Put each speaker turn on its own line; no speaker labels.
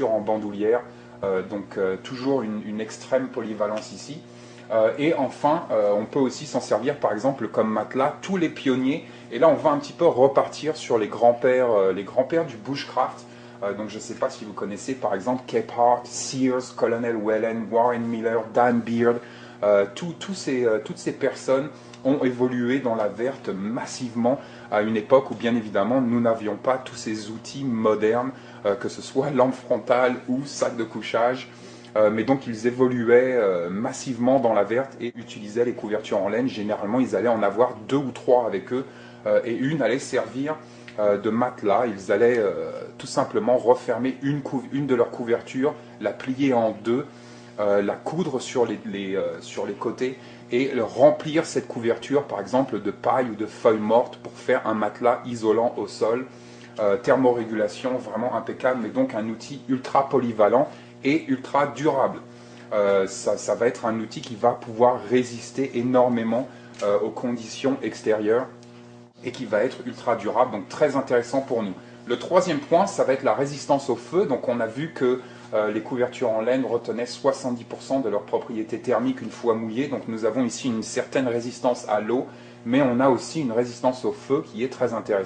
en bandoulière, toujours une extrême polyvalence ici. Et enfin, on peut aussi s'en servir par exemple comme matelas, tous les pionniers. Et là, on va un petit peu repartir sur les grands-pères du bushcraft. Donc je ne sais pas si vous connaissez par exemple Capehart, Sears, Colonel Whelan, Warren Miller, Dan Beard. Toutes ces personnes ont évolué dans la verte massivement à une époque où bien évidemment nous n'avions pas tous ces outils modernes, que ce soit lampe frontale ou sac de couchage. Mais donc ils évoluaient massivement dans la verte et utilisaient les couvertures en laine. Généralement ils allaient en avoir 2 ou 3 avec eux et une allait servir de matelas. Ils allaient tout simplement refermer une de leurs couvertures, la plier en deux, la coudre sur les côtés et remplir cette couverture par exemple de paille ou de feuilles mortes pour faire un matelas isolant au sol. Thermorégulation vraiment impeccable, mais donc un outil ultra polyvalent et ultra durable. Ça va être un outil qui va pouvoir résister énormément aux conditions extérieures et qui va être ultra durable, donc très intéressant pour nous. Le troisième point, ça va être la résistance au feu. Donc on a vu que les couvertures en laine retenaient 70% de leurs propriétés thermiques une fois mouillées. Donc nous avons ici une certaine résistance à l'eau, mais on a aussi une résistance au feu qui est très intéressante.